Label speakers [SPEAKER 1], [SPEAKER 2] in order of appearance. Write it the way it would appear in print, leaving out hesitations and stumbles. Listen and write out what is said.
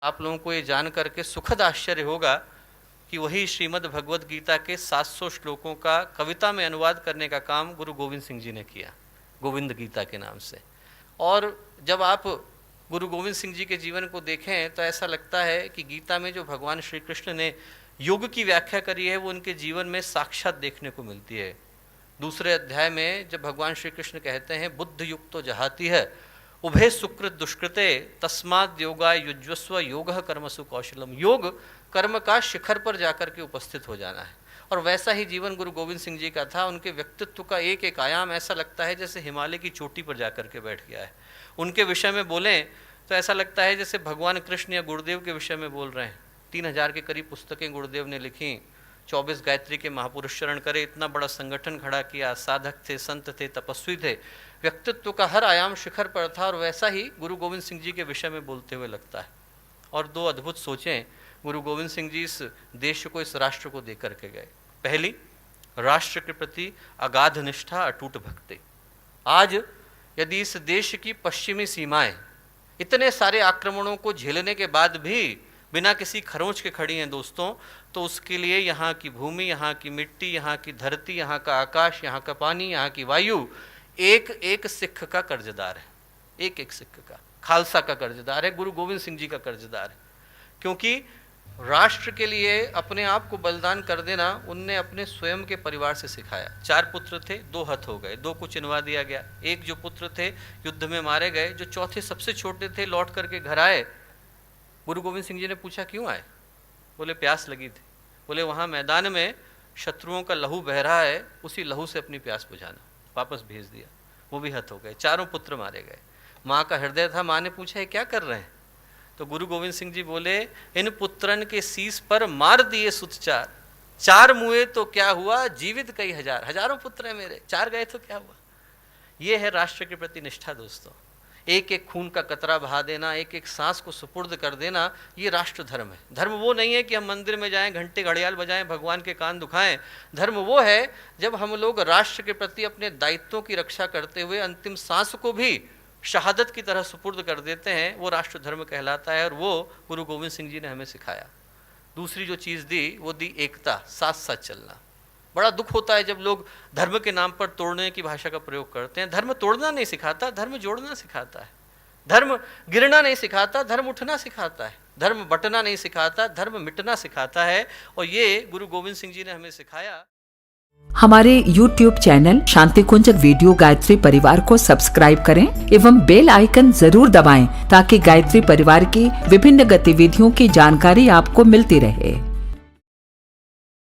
[SPEAKER 1] आप लोगों को ये जान करके सुखद आश्चर्य होगा कि वही श्रीमद् भगवद गीता के 700 श्लोकों का कविता में अनुवाद करने का काम गुरु गोविंद सिंह जी ने किया, गोविंद गीता के नाम से। और जब आप गुरु गोविंद सिंह जी के जीवन को देखें तो ऐसा लगता है कि गीता में जो भगवान श्री कृष्ण ने युग की व्याख्या करी है वो उनके जीवन में साक्षात देखने को मिलती है। दूसरे अध्याय में जब भगवान श्री कृष्ण कहते हैं बुद्ध युक्त तो जहाती है उभय सुकृत दुष्कृते तस्माद योगाय युज्वस्व योगः कर्मसु कौशलम। योग कर्म का शिखर पर जाकर के उपस्थित हो जाना है। और वैसा ही जीवन गुरु गोविंद सिंह जी का था। उनके व्यक्तित्व का एक एक आयाम ऐसा लगता है जैसे हिमालय की चोटी पर जाकर के बैठ गया है। उनके विषय में बोलें तो ऐसा लगता है जैसे भगवान कृष्ण या गुरुदेव के विषय में बोल रहे हैं। 3000 के करीब पुस्तकें गुरुदेव ने लिखी, 24 गायत्री के महापुरुष चरण करे, इतना बड़ा संगठन खड़ा किया, साधक थे, संत थे, तपस्वी थे, व्यक्तित्व का हर आयाम शिखर पर था। और वैसा ही गुरु गोविंद सिंह जी के विषय में बोलते हुए लगता है। और दो अद्भुत सोचें गुरु गोविंद सिंह जी इस देश को, इस राष्ट्र को दे करके गए। पहली, राष्ट्र के प्रति अगाध निष्ठा, अटूट भक्ति। आज यदि इस देश की पश्चिमी सीमाएं इतने सारे आक्रमणों को झेलने के बाद भी बिना किसी खरोंच के खड़ी हैं दोस्तों, तो उसके लिए यहाँ की भूमि, यहाँ की मिट्टी, यहाँ की धरती, यहाँ का आकाश, यहाँ का पानी, यहाँ की वायु एक एक सिख का कर्जदार है। एक एक सिख का, खालसा का कर्जदार है, गुरु गोविंद सिंह जी का कर्जदार है। क्योंकि राष्ट्र के लिए अपने आप को बलिदान कर देना उनने अपने स्वयं के परिवार से सिखाया। 4 पुत्र थे, 2 हत हो गए, 2 को चिनवा दिया गया। एक जो पुत्र थे युद्ध में मारे गए, जो चौथे सबसे छोटे थे लौट करके घर आए। गुरु गोविंद सिंह जी ने पूछा क्यों आए? बोले प्यास लगी थी। बोले वहाँ मैदान में शत्रुओं का लहू बह रहा है, उसी लहू से अपनी प्यास बुझाना। वापस भेज दिया, वो भी हत हो गए। 4 पुत्र मारे गए। माँ का हृदय था, माँ ने पूछा ये क्या कर रहे हैं? तो गुरु गोविंद सिंह जी बोले इन पुत्रन के शीस पर मार दिए सुत 4, 4 मुए तो क्या हुआ, जीवित कई हजार। हजारों पुत्र हैं मेरे, 4 गए तो क्या हुआ। ये है राष्ट्र के प्रति निष्ठा दोस्तों। एक एक खून का कतरा बहा देना, एक एक सांस को सुपुर्द कर देना, ये राष्ट्र धर्म है। धर्म वो नहीं है कि हम मंदिर में जाएं, घंटे घड़ियाल बजाएं, भगवान के कान दुखाएं। धर्म वो है जब हम लोग राष्ट्र के प्रति अपने दायित्वों की रक्षा करते हुए अंतिम सांस को भी शहादत की तरह सुपुर्द कर देते हैं, वो राष्ट्र धर्म कहलाता है। और वो गुरु गोविंद सिंह जी ने हमें सिखाया। दूसरी जो चीज़ दी वो दी एकता, साथ साथ चलना। बड़ा दुख होता है जब लोग धर्म के नाम पर तोड़ने की भाषा का प्रयोग करते हैं। धर्म तोड़ना नहीं सिखाता, धर्म जोड़ना सिखाता है। धर्म गिरना नहीं सिखाता, धर्म उठना सिखाता है। धर्म बंटना नहीं सिखाता, धर्म मिटना सिखाता है। और ये गुरु गोविंद सिंह जी ने हमें सिखाया।
[SPEAKER 2] हमारे YouTube चैनल शांति कुंज वीडियो गायत्री परिवार को सब्सक्राइब करें एवं बेल आइकन जरूर दबाएं ताकि गायत्री परिवार की विभिन्न गतिविधियों की जानकारी आपको मिलती रहे।